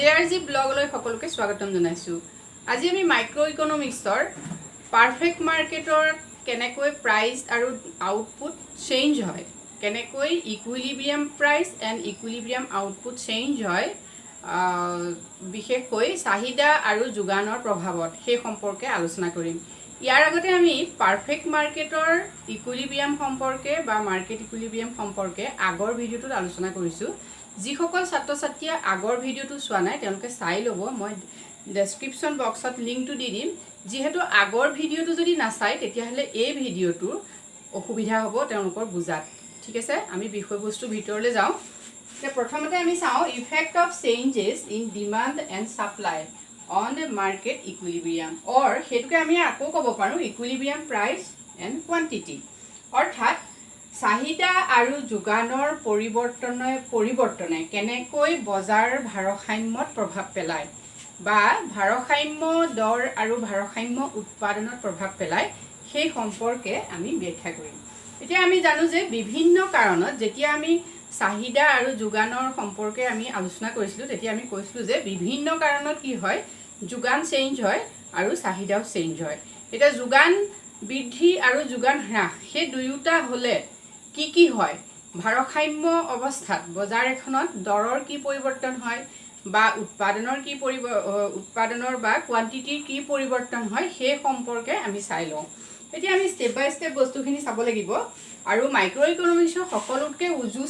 JRG ব্লগলৈ সকলোকে স্বাগতম জনাইছো। আজি আমি মাইক্ৰো ইকনমিক্সৰ পাৰফেক্ট মাৰ্কেটৰ কেনেকৈ প্ৰাইস আৰু আউটপুট চেঞ্জ হয়, কেনেকৈ ইকুইলিব্ৰিয়াম প্ৰাইস এণ্ড ইকুইলিব্ৰিয়াম আউটপুট চেঞ্জ হয়, বিশেষকৈ চাহিদা আৰু যোগানৰ প্ৰভাৱত সেই সম্পৰ্কে আলোচনা কৰিম। ইয়াৰ আগতে আমি পাৰফেক্ট মাৰ্কেটৰ ইকুইলিব্ৰিয়াম সম্পৰ্কে বা মাৰ্কেট ইকুইলিব্ৰিয়াম সম্পৰ্কে আগৰ ভিডিঅ'টোত আলোচনা কৰিছো। যিসকল ছাত্ৰ ছাত্ৰীয়ে আগৰ ভিডিঅ'টো চোৱা নাই তেওঁলোকে চাই ল'ব, মই ডেছক্ৰিপশ্যন বক্সত লিংকটো দি দিম। যিহেতু আগৰ ভিডিঅ'টো যদি নাচায় তেতিয়াহ'লে এই ভিডিঅ'টোৰ অসুবিধা হ'ব তেওঁলোকৰ বুজাত। ঠিক আছে, আমি বিষয়বস্তুৰ ভিতৰলৈ যাওঁ। প্ৰথমতে আমি চাওঁ effect of changes in demand and supply on market equilibrium, or সেইটোকে আমি আকৌ ক'ব পাৰোঁ ইকুইলিব্ৰিয়াম প্ৰাইচ এণ্ড কোৱান্টিটি। অৰ্থাৎ চাহিদা আৰু যোগানৰ পৰিৱৰ্তনে কেনেকৈ বজাৰ ভাৰসাম্যত প্ৰভাৱ পেলায় বা ভাৰসাম্য দৰ আৰু ভাৰসাম্য উৎপাদনত প্ৰভাৱ পেলায় সেই সম্পৰ্কে আমি ব্যাখ্যা কৰিম। এতিয়া আমি জানো যে বিভিন্ন কাৰণত যেতিয়া আমি চাহিদা আৰু যোগানৰ সম্পৰ্কে আমি আলোচনা কৰিছিলোঁ তেতিয়া আমি কৈছিলোঁ যে বিভিন্ন কাৰণত কি হয়, যোগান চেঞ্জ হয় আৰু চাহিদাও চেঞ্জ হয়। এতিয়া যোগান বৃদ্ধি আৰু যোগান হ্ৰাস সেই দুয়োটা হ'লে কি হয়, ভাৰসাম্য অৱস্থাত বজাৰ এখনত দৰৰ কি পৰিৱৰ্তন হয় বা উৎপাদনৰ বা কোৱান্টিটিৰ কি পৰিৱৰ্তন হয় সেই সম্পৰ্কে আমি চাই লওঁ। এতিয়া আমি ষ্টেপ বাই ষ্টেপ বস্তুখিনি চাব লাগিব আৰু মাইক্ৰ' ইকনমিক্সৰ সকলোতকৈ উজু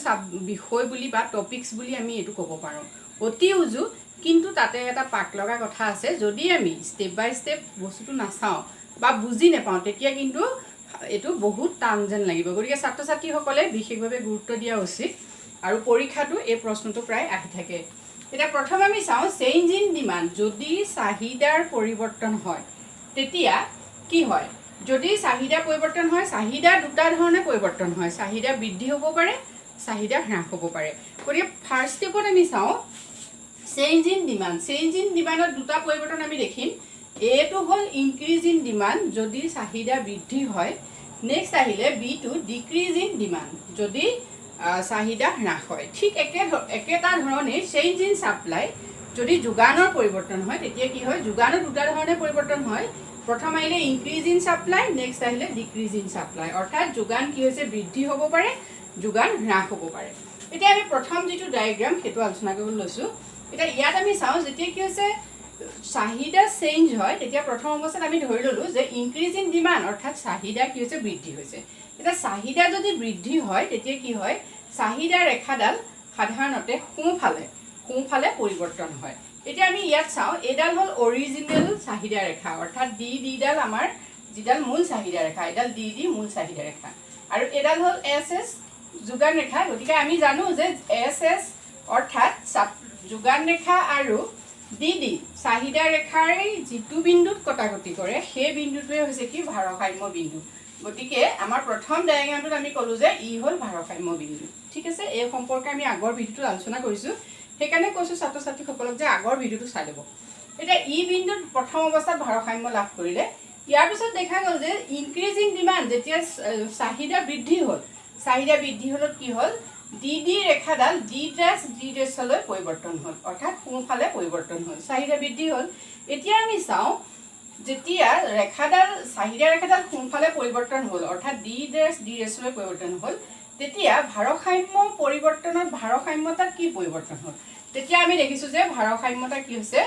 বিষয় বুলি বা টপিকছ বুলি আমি এইটো ক'ব পাৰোঁ। অতি উজু, কিন্তু তাতে এটা পাক লগা কথা আছে, যদি আমি ষ্টেপ বাই ষ্টেপ বস্তুটো নাচাওঁ বা বুজি নাপাওঁ তেতিয়া কিন্তু এইটো বহুত টান যেন লাগিব। গতিকে ছাত্ৰ ছাত্ৰীসকলে বিশেষভাৱে গুৰুত্ব দিয়া উচিত আৰু পৰীক্ষাটো এই প্ৰশ্নটো প্ৰায় আহি থাকে। এতিয়া প্ৰথম আমি চাওঁ চেঞ্জ ইন ডিমাণ্ড। যদি চাহিদাৰ পৰিৱৰ্তন হয় তেতিয়া কি হয়, যদি চাহিদা পৰিৱৰ্তন হয়, চাহিদা দুটা ধৰণে পৰিৱৰ্তন হয়, চাহিদা বৃদ্ধি হ'ব পাৰে, চাহিদা হ্ৰাস হ'ব পাৰে। গতিকে ফাৰ্ষ্ট ষ্টেপত আমি চাওঁ change in demand. Change in ডিমাণ্ডত দুটা পৰিৱৰ্তন আমি দেখিম। এটো হ'ল ইনক্ৰিজ ইন ডিমাণ্ড, যদি চাহিদা বৃদ্ধি হয়। নেক্সট আহিলে বিটো ডিক্ৰিজ ইন ডিমাণ্ড, যদি চাহিদা হ্ৰাস হয়। ঠিক একেটা ধৰণে চেঞ্জ ইন ছাপ্লাই, যদি যোগানৰ পৰিৱৰ্তন হয় তেতিয়া কি হয়, যোগানৰ দুটা ধৰণে পৰিৱৰ্তন হয়। প্ৰথম আহিলে ইনক্ৰিজ ইন ছাপ্লাই, নেক্সট আহিলে ডিক্ৰিজ ইন ছাপ্লাই। অৰ্থাৎ যোগান কি হৈছে, বৃদ্ধি হ'ব পাৰে, যোগান হ্ৰাস হ'ব পাৰে। এতিয়া আমি প্ৰথম যিটো ডায়েগ্ৰাম সেইটো আলোচনা কৰিবলৈ লৈছোঁ। এতিয়া ইয়াত আমি চাওঁ যেতিয়া কি হৈছে চাহিদা চেঞ্জ হয় তেতিয়া প্ৰথম অৱস্থাত আমি ধৰি ল'লোঁ যে ইনক্ৰিজ ইন ডিমাণ্ড, অৰ্থাৎ চাহিদা কি হৈছে, বৃদ্ধি হৈছে। এতিয়া চাহিদা যদি বৃদ্ধি হয় তেতিয়া কি হয়, চাহিদা ৰেখাডাল সাধাৰণতে সোঁফালে পৰিৱৰ্তন হয়। এতিয়া আমি ইয়াত চাওঁ এইডাল হ'ল অৰিজিনেল চাহিদা ৰেখা, অৰ্থাৎ ডিডাল আমাৰ যিডাল মূল চাহিদা ৰেখা, এইডাল ডি মূল চাহিদা ৰেখা, আৰু এইডাল হ'ল এছ যোগান ৰেখা। গতিকে আমি জানো যে এছ অৰ্থাৎ যোগান ৰেখা আৰু ডি চাহিদা ৰেখাৰ যিটো বিন্দুত কটাকটি কৰে সেই বিন্দুটোৱে হৈছে কি, ভাৰসাম্য বিন্দু। গতিকে আমাৰ প্ৰথম ডায়েগ্ৰামটোত আমি ক'লোঁ যে ই হ'ল ভাৰসাম্য বিন্দু। ঠিক আছে, এই সম্পৰ্কে আমি আগৰ ভিডিঅ'টোত আলোচনা কৰিছোঁ, সেইকাৰণে কৈছোঁ ছাত্ৰ ছাত্ৰীসকলক যে আগৰ ভিডিঅ'টো চাই ল'ব। এতিয়া ই বিন্দুত প্ৰথম অৱস্থাত ভাৰসাম্য লাভ কৰিলে। ইয়াৰ পিছত দেখা গ'ল যে ইনক্ৰিজ ইন ডিমাণ্ড, যেতিয়া চাহিদা বৃদ্ধি হ'ল, চাহিদা বৃদ্ধি হ'লত কি হ'ল, ডি ৰেখাডাল ডি ডেছলৈ পৰিৱৰ্তন হ'ল, অৰ্থাৎ সোঁফালে পৰিৱৰ্তন হ'ল, চাহিদা বৃদ্ধি হ'ল। এতিয়া আমি চাওঁ যেতিয়া চাহিদা ৰেখাডাল সোঁফালে পৰিৱৰ্তন হ'ল, অৰ্থাৎ ডি ডেছলৈ পৰিৱৰ্তন হ'ল, তেতিয়া ভাৰসাম্য পৰিৱৰ্তনত ভাৰসাম্যতাত কি পৰিৱৰ্তন হ'ল, তেতিয়া আমি দেখিছোঁ যে ভাৰসাম্যতা কি হৈছে,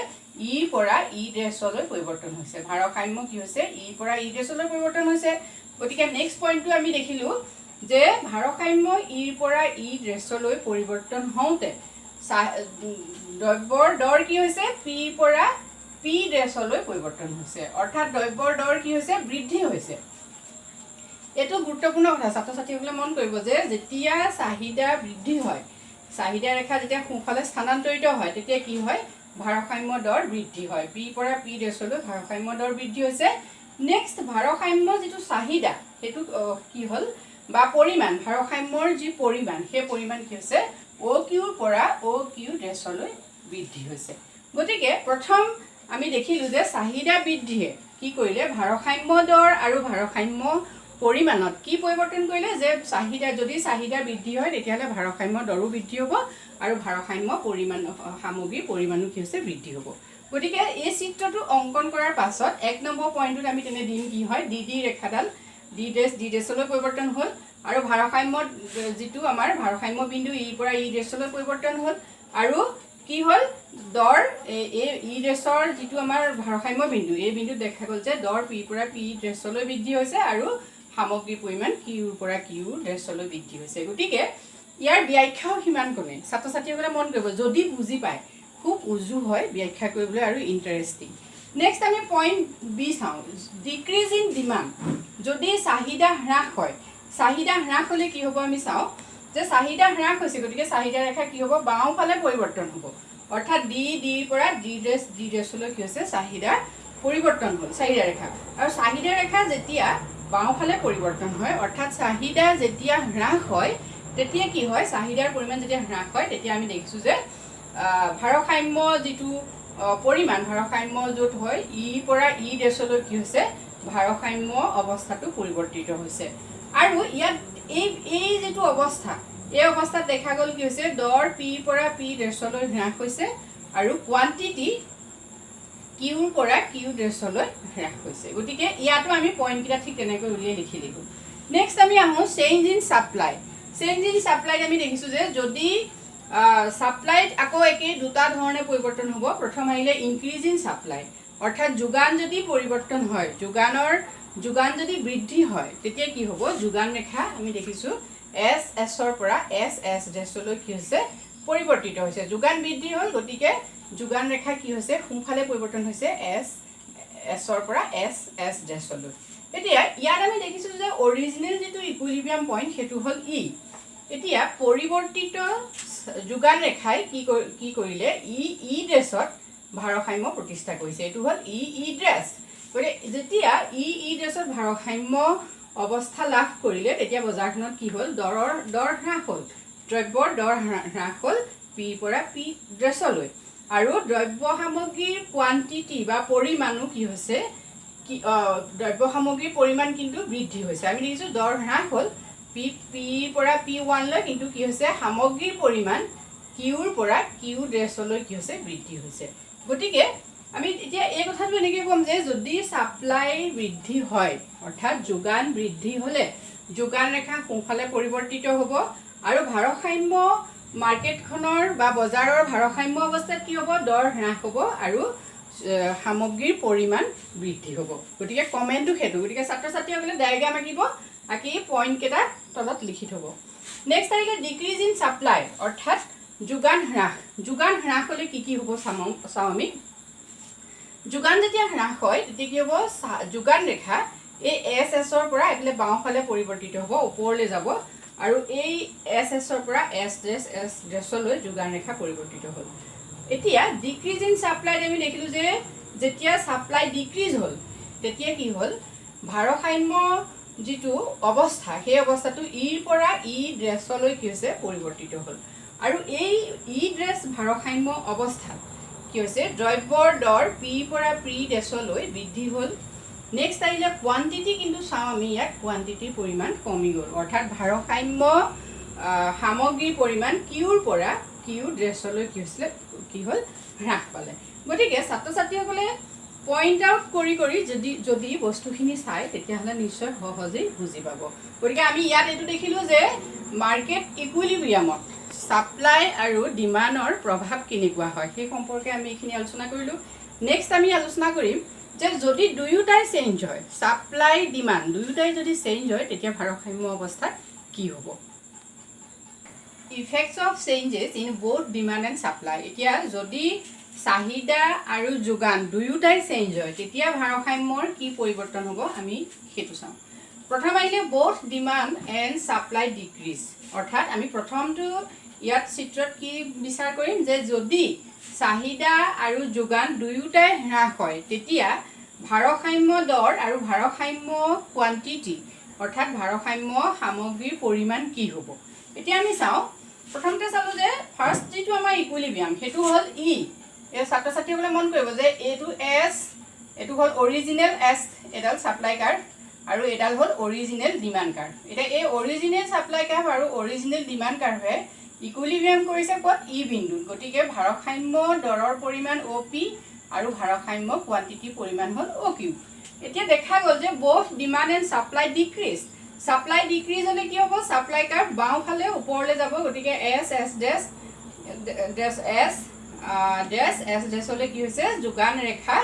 ইৰ পৰা ই ডেছলৈ পৰিৱৰ্তন হৈছে। ভাৰসাম্য কি হৈছে, ইৰ পৰা ই ডেছলৈ পৰিৱৰ্তন হৈছে। গতিকে নেক্সট পইণ্টটো আমি দেখিলোঁ যে ভাৰসাম্য ইৰ পৰা ই ডেছলৈ পৰিৱৰ্তন হওঁতে দ্ৰব্যৰ দৰ কি হৈছে, পিৰ পৰা পি ডেছলৈ পৰিৱৰ্তন হৈছে, অৰ্থাৎ দ্ৰব্যৰ দৰ কি হৈছে, বৃদ্ধি হৈছে। এইটো গুৰুত্বপূৰ্ণ কথা, ছাত্ৰ ছাত্ৰীসকলে মন কৰিব যে যেতিয়া চাহিদা বৃদ্ধি হয়, চাহিদা ৰেখা যেতিয়া সোঁফালে স্থানান্তৰিত হয় তেতিয়া কি হয়, ভাৰসাম্য দৰ বৃদ্ধি হয়। পিৰ পৰা পি ডেছলৈ ভাৰসাম্য দৰ বৃদ্ধি হৈছে। নেক্সট ভাৰসাম্য যিটো চাহিদা সেইটো কি হ'ল বা পৰিমাণ, ভাৰসাম্যৰ যি পৰিমাণ সেই পৰিমাণ কি হৈছে, অ' কিউৰ পৰা অ' কিউ ডেছলৈ বৃদ্ধি হৈছে। গতিকে প্ৰথম আমি দেখিলোঁ যে চাহিদা বৃদ্ধিয়ে কি কৰিলে, ভাৰসাম্য দৰ আৰু ভাৰসাম্য পৰিমাণত কি পৰিৱৰ্তন কৰিলে যে চাহিদা যদি চাহিদা বৃদ্ধি হয় তেতিয়াহ'লে ভাৰসাম্য দৰো বৃদ্ধি হ'ব আৰু ভাৰসাম্য পৰিমাণ সামগ্ৰীৰ পৰিমাণো কি হৈছে বৃদ্ধি হ'ব গতিকে এই চিত্ৰটো অংকন কৰাৰ পাছত 1 নম্বৰ পইণ্টত আমি তেনে দিম কি হয় ডি ৰেখাডাল ডি ডেছলৈ পৰিৱৰ্তন হ'ল আৰু ভাৰসাম্য যিটো আমাৰ ভাৰসাম্য বিন্দু ই পৰা ই ডেছলৈ পৰিৱৰ্তন হ'ল আৰু কি হ'ল দৰ ই ডেছৰ যিটো আমাৰ ভাৰসাম্য বিন্দু এই বিন্দুত দেখা গ'ল যে দৰ পি পৰা পি ডেছলৈ বৃদ্ধি হৈছে আৰু সামগ্ৰীৰ পৰিমাণ কিউৰ পৰা কিউ ডেছলৈ বৃদ্ধি হৈছে গতিকে ইয়াৰ ব্যাখ্যাও সিমান কোনে ছাত্ৰ ছাত্ৰীসকলে মন কৰিব যদি বুজি পায় খুব উজু হয় ব্যাখ্যা কৰিবলৈ আৰু ইণ্টাৰেষ্টিং নেক্সট আমি পইণ্ট বি চাওঁ ডিক্ৰিজ ইন ডিমাণ্ড যদি চাহিদা হ্ৰাস হয় চাহিদা হ্ৰাস হ'লে কি হ'ব আমি চাওঁ যে চাহিদা হ্ৰাস হৈছে গতিকে চাহিদা ৰেখা কি হ'ব বাওঁফালে পৰিৱৰ্তন হ'ব অৰ্থাৎ ডিৰ পৰা ডি ডেছলৈ কি হৈছে চাহিদা পৰিৱৰ্তন হ'ল চাহিদা ৰেখা আৰু চাহিদা ৰেখা যেতিয়া বাওঁফালে পৰিৱৰ্তন হয় অৰ্থাৎ চাহিদা যেতিয়া হ্ৰাস হয় তেতিয়া কি হয় চাহিদাৰ পৰিমাণ যেতিয়া হ্ৰাস হয় তেতিয়া আমি দেখিছোঁ যে ভাৰসাম্য যিটো পৰিমাণ ভাৰসাম্য য'ত হয় ই পৰা ই ডেছলৈ কি হৈছে ভাৰসাম্য অৱস্থাটো পৰিৱৰ্তিত হৈছে আৰু ইয়াত এই যিটো অৱস্থা এই অৱস্থাত দেখা গ'ল কি হৈছে দৰ পি পৰা পি ডেছলৈ হ্ৰাস হৈছে আৰু কোৱান্টিটি কিউৰ পৰা কিউ ডেছলৈ হ্ৰাস হৈছে গতিকে ইয়াতো আমি পইণ্টকেইটা ঠিক তেনেকৈ উলিয়াই লিখি দিলোঁ নেক্সট আমি আহোঁ change in supply change in ছাপ্লাইত আমি দেখিছোঁ যে যদি ছাপ্লাইত আকৌ একেই দুটা ধৰণে পৰিৱৰ্তন হ'ব প্ৰথম আহিলে ইনক্ৰিজ ইন ছাপ্লাই অৰ্থাৎ যোগান যদি পৰিৱৰ্তন হয় যোগান যদি বৃদ্ধি হয় তেতিয়া কি হ'ব যোগান ৰেখা আমি দেখিছোঁ এছৰ পৰা এছ ডেছলৈ কি হৈছে পৰিৱৰ্তিত হৈছে যোগান বৃদ্ধি হ'ল গতিকে যোগান ৰেখা কি হৈছে সোঁফালে পৰিৱৰ্তন হৈছে এছৰ পৰা এছ ডেছলৈ এতিয়া ইয়াত আমি দেখিছোঁ যে অৰিজিনেল যিটো ইকুইলিব্ৰিয়াম পইণ্ট সেইটো হ'ল ই এতিয়া পৰিৱৰ্তিত যোগান ৰেখাই কি কৰিলে ই ড্ৰেছত ভাৰসাম্য প্ৰতিষ্ঠা কৰিছে এইটো হ'ল ই ড্ৰেছ গতিকে যেতিয়া ই ড্ৰেছত ভাৰসাম্য অৱস্থা লাভ কৰিলে তেতিয়া বজাৰখনত কি হ'ল দৰ হ্ৰাস হ'ল দ্ৰব্যৰ দৰ হ্ৰাস হ'ল পিৰ পৰা পি ড্ৰেছলৈ আৰু দ্ৰব্য সামগ্ৰীৰ কোৱান্টিটি বা পৰিমাণো কি হৈছে দ্ৰব্য সামগ্ৰীৰ পৰিমাণ কিন্তু বৃদ্ধি হৈছে আমি দেখিছোঁ দৰ হ্ৰাস হ'ল পিৰ পৰা P1লৈ কিন্তু কি হৈছে সামগ্ৰীৰ পৰিমাণ কিউৰ পৰা কিউ ড্ৰেছলৈ কি হৈছে বৃদ্ধি হৈছে গতিকে আমি এতিয়া এই কথাটো এনেকৈ ক'ম যে যদি ছাপ্লাই বৃদ্ধি হয় অৰ্থাৎ যোগান বৃদ্ধি হ'লে যোগান ৰেখা সোঁফালে পৰিৱৰ্তিত হ'ব আৰু ভাৰসাম্য মাৰ্কেটখনৰ বা বজাৰৰ ভাৰসাম্য অৱস্থাত কি হ'ব দৰ হ্ৰাস হ'ব আৰু সামগ্ৰীৰ পৰিমাণ বৃদ্ধি হ'ব গতিকে কমেণ্টটো সেইটো গতিকে ছাত্ৰ ছাত্ৰীসকলে ডায়েগ্ৰাম আঁকিব আঁকি পইণ্টকেইটা তলত লিখি থ'ব নেক্সট আহিলে ডিক্ৰিজ ইন ছাপ্লাই অৰ্থাৎ যোগান হ্ৰাস হ'লে কি হ'ব চাওঁ আমি যোগান যেতিয়া হ্ৰাস হয় তেতিয়া কি হ'ব যোগান ৰেখা এই এছৰ পৰা এইফালে বাওঁফালে পৰিৱৰ্তিত হ'ব ওপৰলৈ যাব আৰু এই এছৰ পৰা এছ ড্ৰেছলৈ যোগান ৰেখা পৰিৱৰ্তিত হ'ল এতিয়া ডিক্ৰিজ ইন ছাপ্লাইত আমি দেখিলোঁ যে যেতিয়া ছাপ্লাই ডিক্ৰিজ হ'ল তেতিয়া কি হ'ল ভাৰসাম্য যিটো অৱস্থা সেই অৱস্থাটো ইৰ পৰা ই ড্ৰেছলৈ কি হৈছে পৰিৱৰ্তিত হ'ল আৰু এই ই ড্ৰেছ ভাৰসাম্য অৱস্থাত কি হৈছে দ্ৰব্যৰ দৰ পিৰ পৰা পি ডেছলৈ বৃদ্ধি হ'ল নেক্সট আহিলে কোৱান্টিটি কিন্তু চাওঁ আমি ইয়াত কোৱান্টিটিৰ পৰিমাণ কমি গ'ল অৰ্থাৎ ভাৰসাম্য সামগ্ৰীৰ পৰিমাণ কিউৰ পৰা কিউ ড্ৰেছলৈ কি হ'ল হ্ৰাস পালে গতিকে ছাত্ৰ ছাত্ৰীসকলে পইণ্ট আউট কৰি যদি বস্তুখিনি চায় তেতিয়াহ'লে নিশ্চয় সহজেই বুজি পাব গতিকে আমি ইয়াত এইটো দেখিলোঁ যে মাৰ্কেট ইকুইলিব্ৰিয়ামত ছাপ্লাই আৰু ডিমাণ্ডৰ প্ৰভাৱ কেনেকুৱা হয় সেই সম্পৰ্কে আমি এইখিনি আলোচনা কৰিলোঁ নেক্সট আমি আলোচনা কৰিম যে যদি দুয়োটাই চেঞ্জ হয় ছাপ্লাই ডিমাণ্ড দুয়োটাই যদি চেঞ্জ হয় তেতিয়া ভাৰসাম্য অৱস্থাত কি হ'ব effects of changes in both demand and supply এতিয়া যদি চাহিদা আৰু যোগান দুয়োটাই চেঞ্জ হয় তেতিয়া ভাৰসাম্যৰ কি পৰিৱৰ্তন হ'ব আমি সেইটো চাওঁ প্ৰথম আহিলে both demand and supply decrease অৰ্থাৎ আমি প্ৰথমটো ইয়াত চিত্ৰত কি বিচাৰ কৰিম যে যদি চাহিদা আৰু যোগান দুয়োটাই হ্ৰাস হয় তেতিয়া ভাৰসাম্য দৰ আৰু ভাৰসাম্য কোৱান্টিটি অৰ্থাৎ ভাৰসাম্য সামগ্ৰীৰ পৰিমাণ কি হ'ব এতিয়া আমি চাওঁ প্ৰথমতে চালোঁ যে ফাৰ্ষ্ট যিটো আমাৰ ইকুইলিব্ৰিয়াম সেইটো হ'ল ই এই ছাত্ৰ ছাত্ৰীসকলে মন কৰিব যে এইটো এছ এইটো হ'ল অৰিজিনেল এছ এডাল ছাপ্লাই কাৰ্ভ আৰু এডাল হ'ল অৰিজিনেল ডিমাণ্ড কাৰ্ভ এতিয়া এই অৰিজিনেল সাপ্লাই কাৰ্ভ আৰু অৰিজিনেল ডিমাণ্ড কাৰ্ভে ইকুইলিব্ৰিয়াম কৰিছে ক'ত ই বিন্দুত গতিকে ভাৰসাম্য দৰৰ পৰিমাণ OP আৰু ভাৰসাম্য কোৱান্টিটি পৰিমাণ হ'ল OQ এতিয়া দেখা গ'ল যে both demand and supply decrease supply decrease হলে কি হ'ব supply কাৰ্ভ বাও ফালে ওপৰলৈ যাব গতিকে S হলে কি হৈছে যোগান ৰেখা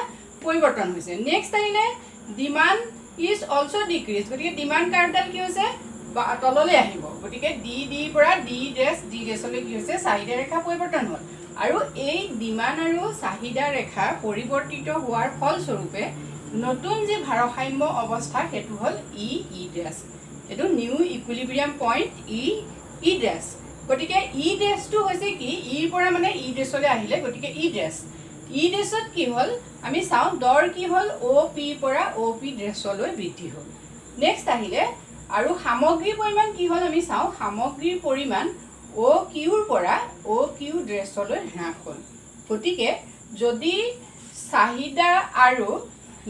পৰিৱৰ্তন হৈছে নেক্সট আহিলে demand is also decrease গতিকে demand কাৰ্ভডাল কি হৈছে তললৈ আহিব গতিকে D পৰা D হলে কি হৈছে চাহিদা ৰেখা পৰিৱৰ্তন হ'ল আৰু এই ডিমাণ্ড আৰু চাহিদা ৰেখা পৰিৱৰ্তিত হোৱাৰ ফলস্বৰূপে নতুন যে ভাৰসাম্য অৱস্থা হেতু হ'ল E এটো নিউ ইকুইলিব্ৰিয়াম পইণ্ট E গতিকে E টো হৈছে কি E পৰা মানে E লৈ আহিলে গতিকে E ত কি হ'ল আমি চাও দৰ কি হ'ল OP পৰা OP লৈ বৃদ্ধি হ'ল নেক্সট আহিলে আৰু সামগ্ৰীৰ পৰিমাণ কি হ'ল আমি চাও সামগ্ৰীৰ পৰিমাণ OQ পৰা OQ লৈ হ্ৰাস হ'ল গতিকে যদি চাহিদা আৰু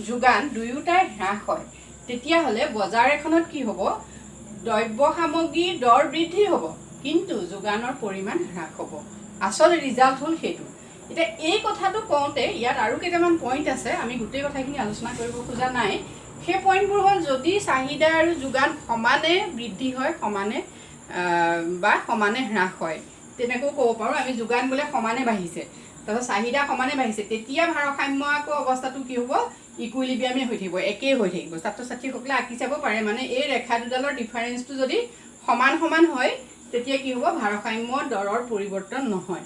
যোগান দুয়োটাই হ্ৰাস হয় তেতিয়া হলে বজাৰ এখনত কি হ'ব দ্ৰব্য সামগ্ৰীৰ দৰ বৃদ্ধি হ'ব কিন্তু যোগানৰ পৰিমাণ হ্ৰাস হ'ব আসল ৰিজাল্ট হ'ল হেতু এটা এই কথাটো কওঁতে ইয়াত আৰু কেইটামান পইণ্ট আছে আমি গোটেই কথাখিনি আলোচনা কৰিব খোজা নাই সেই পইণ্টবোৰ হ'ল যদি চাহিদা আৰু যোগান সমানে বৃদ্ধি হয় সমানে হ্ৰাস হয় তেনেকৈ ক'ব পাৰোঁ আমি যোগান বোলে সমানে বাঢ়িছে তাৰপিছত চাহিদা সমানে বাঢ়িছে তেতিয়া ভাৰসাম্য আকৌ অৱস্থাটো কি হ'ব ইকুইলিব্ৰিয়ামে হৈ থাকিব একেই হৈ থাকিব ছাত্ৰ ছাত্ৰীসকলে আঁকি চাব পাৰে মানে এই ৰেখা দুডালৰ ডিফাৰেন্সটো যদি সমান হয় তেতিয়া কি হ'ব ভাৰসাম্য দৰৰ পৰিৱৰ্তন নহয়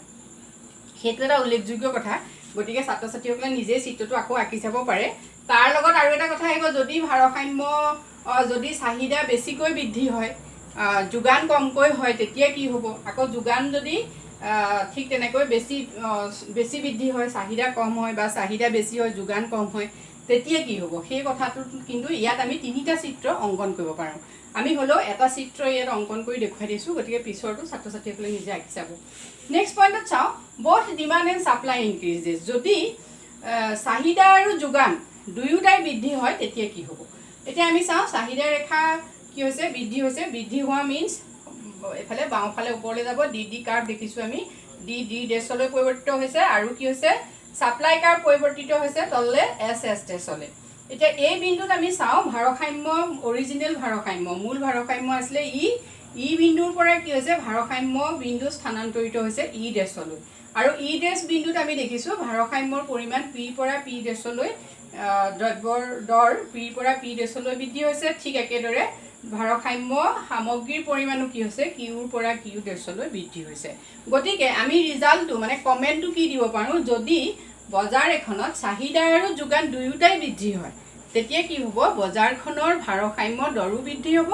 সেইটো এটা উল্লেখযোগ্য কথা গতিকে ছাত্ৰ ছাত্ৰীসকলে নিজে চিত্ৰটো আকৌ আঁকি চাব পাৰে তাৰ লগত আৰু এটা কথা আহিব যদি ভাৰসাম্য যদি চাহিদা বেছিকৈ বৃদ্ধি হয় যোগান কমকৈ হয় তেতিয়া কি হ'ব আকৌ যোগান যদি ঠিক তেনেকৈ বেছি বৃদ্ধি হয় চাহিদা কম হয় বা চাহিদা বেছি হয় যোগান কম হয় তেতিয়া কি হ'ব সেই কথাটো কিন্তু ইয়াত আমি তিনিটা চিত্ৰ অংকন কৰিব পাৰোঁ আমি হলো এটা চিত্ৰ ইয়াত অংকন কৰি দেখুৱাই দিছো গতিকে পিছৰটো ছাত্ৰ ছাত্ৰীসকলে নিজে আঁকি চাব নেক্সট পইণ্টত চাও both demand and supply increases যদি চাহিদা আৰু যোগান দুয়োটাই বৃদ্ধি হয় তেতিয়া কি হ'ব এতিয়া আমি চাও চাহিদা ৰেখা কি হৈছে বৃদ্ধি হোৱা মিন্স এফালে বাও ফালে ওপৰলৈ যাব ডি কাৰ্ভ দেখিছো আমি ডি লৈ পৰিৱৰ্তিত হৈছে আৰু কি হৈছে সাপ্লাই কাৰ্ভ পৰিৱৰ্তিত হৈছে তললে এছ লৈ এতিয়া এই বিন্দুত আমি চাও ভাৰসাম্য অৰিজিনেল ভাৰসাম্য মূল ভাৰসাম্য আছিল ই বিন্দুৰ পৰা কি হৈছে ভাৰসাম্য বিন্দু স্থানান্তৰিত হৈছে ই লৈ আৰু ই বিন্দুত আমি দেখিছো ভাৰসাম্যৰ পৰিমাণ P পৰা P লৈ দ্ৰব্যৰ দৰ P পৰা P লৈ বৃদ্ধি হৈছে ঠিক একেদৰে ভাৰসাম্য সামগ্ৰীৰ পৰিমাণো কি হৈছে Q পৰা Q লৈ বৃদ্ধি হৈছে গতিকে আমি ৰিজাল্টটো মানে কমেন্টটো কি দিব পাৰো যদি বজাৰ এখনত চাহিদা আৰু যোগান দুয়োটাই বৃদ্ধি হয় তেতিয়া কি হ'ব বজাৰখনৰ ভাৰসাম্য দৰো বৃদ্ধি হ'ব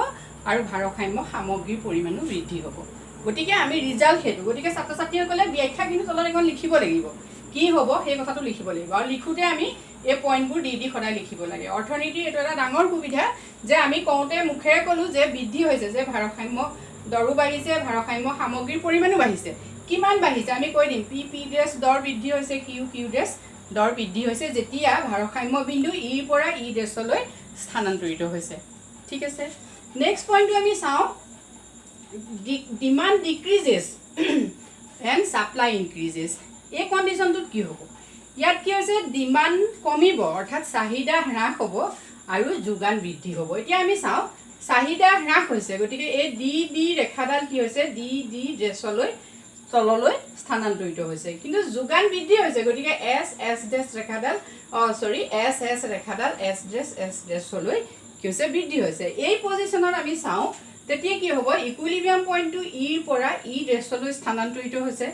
আৰু ভাৰসাম্য সামগ্ৰীৰ পৰিমাণো বৃদ্ধি হ'ব গতিকে আমি ৰিজাল্ট হেতু গতিকে ছাত্ৰ ছাত্ৰীসকলে ব্যাখ্যা কিন্তু তলত এখন লিখিব লাগিব কি হ'ব সেই কথাটো লিখিব লাগিব আৰু লিখোতে আমি এই পইণ্টবোৰ দি সদায় লিখিব লাগে অৰ্থনীতিৰ এটা ডাঙৰ সুবিধা যে আমি কওঁতে মুখেৰে ক'লো যে বৃদ্ধি হৈছে যে ভাৰসাম্য দৰো বাঢ়িছে ভাৰসাম্য সামগ্ৰীৰ পৰিমাণো বাঢ়িছে কিমান বাঢ়িছে আমি কৈ দিম P দৰ বৃদ্ধি হৈছে Q দৰ বৃদ্ধি হৈছে যেতিয়া ভাৰসাম্য বিন্দু E পৰা E লৈ স্থানান্তৰিত হৈছে ঠিক আছে নেক্সট পইণ্টটো আমি চাওঁ demand decreases and supply increases এই কণ্ডিশ্যনটোত কি হ'ব ইয়াত কি হৈছে ডিমাণ্ড কমিব অৰ্থাৎ চাহিদা হ্ৰাস হ'ব আৰু যোগান বৃদ্ধি হ'ব এতিয়া আমি চাওঁ চাহিদা হ্ৰাস হৈছে গতিকে এই ডি ৰেখাডাল কি হৈছে ডি লৈ তললৈ স্থানান্তৰিত হৈছে কিন্তু যোগান বৃদ্ধি হৈছে গতিকে এছ ৰেখাডাল ৰেখাডাল এছ লৈ কি হৈছে বৃদ্ধি হৈছে এই পজিশ্যনত আমি চাওঁ তেতিয়া কি হ'ব ইকুইলিব্ৰিয়াম পইণ্টটো ই পৰা ই লৈ স্থানান্তৰিত হৈছে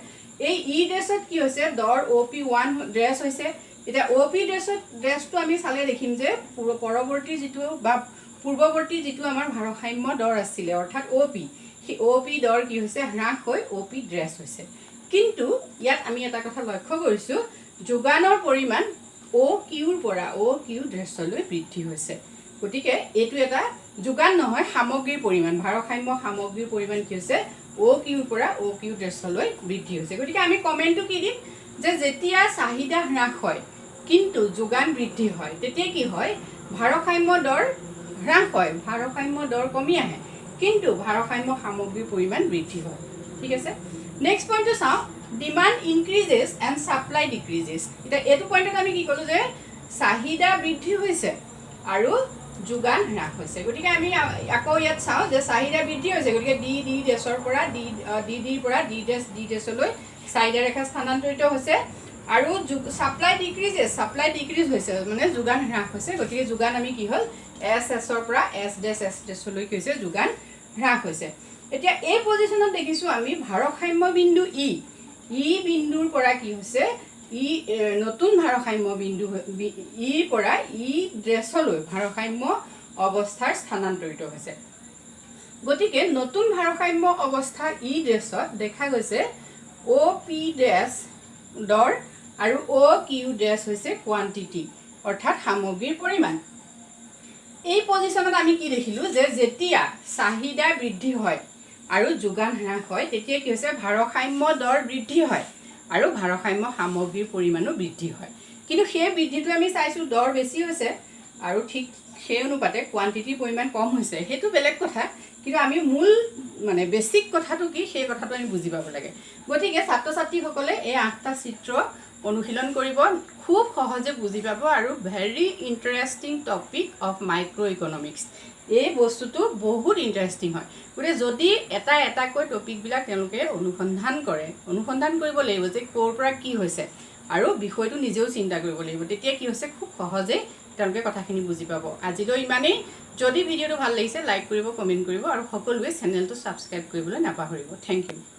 এই ই কি হৈছে দৰ OP1 হৈছে এতিয়া OP ড্ৰেছটো আমি চালে দেখিম যে পূৰ্বৱৰ্তী যিটো আমাৰ ভাৰসাম্য দৰ আছিলে অৰ্থাৎ OP সেই OP দৰ কি হৈছে হ্ৰাস হৈ OP ড্ৰেছ হৈছে কিন্তু ইয়াত আমি এটা কথা লক্ষ্য কৰিছো যোগানৰ পৰিমাণ OQ পৰা OQ ড্ৰেছলৈ বৃদ্ধি হৈছে গতিকে এইটো এটা যোগান নহয় সামগ্ৰীৰ পৰিমাণ ভাৰসাম্য সামগ্ৰীৰ পৰিমাণ কি হৈছে OQ পৰা OQ ড্ৰেছলৈ বৃদ্ধি হৈছে গতিকে আমি কমেন্টটো কি দিম যে যেতিয়া চাহিদা হ্ৰাস হয় কিন্তু যোগান বৃদ্ধি হয় তেতিয়া কি হয় ভাৰসাম্য দৰ হ্ৰাস হয়, ভাৰসাম্য দৰ কমি আহে, কিন্তু ভাৰসাম্য সামগ্ৰীৰ পৰিমাণ বৃদ্ধি হয়। ঠিক আছে, নেক্সট পইণ্টটো চাওঁ, ডিমাণ্ড ইনক্ৰিজেছ এণ্ড ছাপ্লাই ডিক্ৰিজেছ। এতিয়া এইটো পইণ্টত আমি কি ক'লোঁ যে চাহিদা বৃদ্ধি হৈছে আৰু যোগান হ্ৰাস হৈছে। গতিকে আমি আকৌ ইয়াত চাওঁ যে চাহিদা বৃদ্ধি হৈছে, গতিকে ডি ডেছৰ পৰা ডিৰ পৰা ডি ডেছলৈ চাহিদা ৰেখা স্থানান্তৰিত হৈছে, আৰু ছাপ্লাই ডিক্ৰিজ হৈছে, মানে যোগান হ্ৰাস হৈছে। গতিকে যোগান আমি কি হ'ল এছৰ পৰা এছ ডেছলৈ কি হৈছে যোগান হ্ৰাস হৈছে। এতিয়া এই পজিশ্যনত দেখিছোঁ আমি ভাৰসাম্য বিন্দু ই বিন্দুৰ পৰা কি হৈছে নতুন ভাৰসাম্য বিন্দু ইৰ পৰা ই ডেছলৈ ভাৰসাম্য অৱস্থাৰ স্থানান্তৰিত হৈছে। গতিকে নতুন ভাৰসাম্য অৱস্থা ই ডেছত দেখা গৈছে অ' পি ডেছ দৰ আৰু অ' কিউ ডেছ হৈছে কোৱান্টিটি, অৰ্থাৎ সামগ্ৰীৰ পৰিমাণ। এই পজিশ্যনত আমি কি দেখিলোঁ যে যেতিয়া চাহিদা বৃদ্ধি হয় আৰু যোগান হ্ৰাস হয়, তেতিয়া কি হৈছে ভাৰসাম্য দৰ বৃদ্ধি হয় আৰু ভাৰসাম্য সামগ্ৰীৰ পৰিমাণো বৃদ্ধি হয়। কিন্তু সেই বৃদ্ধিটো আমি চাইছোঁ দৰ বেছি হৈছে আৰু ঠিক সেই অনুপাতে কোৱান্টিটিৰ পৰিমাণ কম হৈছে, সেইটো বেলেগ কথা। কিন্তু আমি মূল মানে বেছিক কথাটো কি সেই কথাটো আমি বুজি পাব লাগে। গতিকে ছাত্ৰ ছাত্ৰীসকলে এই 8টা চিত্ৰ অনুশীলন কৰিব, খুব সহজে বুজি পাব, আৰু very interesting topic of micro' economics. এই বস্তুটো বহুত ইণ্টাৰেষ্টিং হয়। গতিকে যদি এটাকৈ টপিকবিলাক তেওঁলোকে অনুসন্ধান কৰিব লাগিব যে ক'ৰ পৰা কি হৈছে, আৰু বিষয়টো নিজেও চিন্তা কৰিব লাগিব, তেতিয়া কি হৈছে খুব সহজেই তেওঁলোকে কথাখিনি বুজি পাব। আজিলৈ ইমানেই। যদি ভিডিঅ'টো ভাল লাগিছে লাইক কৰিব, কমেণ্ট কৰিব, আৰু সকলোৱে চেনেলটো ছাবস্ক্ৰাইব কৰিবলৈ নাপাহৰিব। Thank U.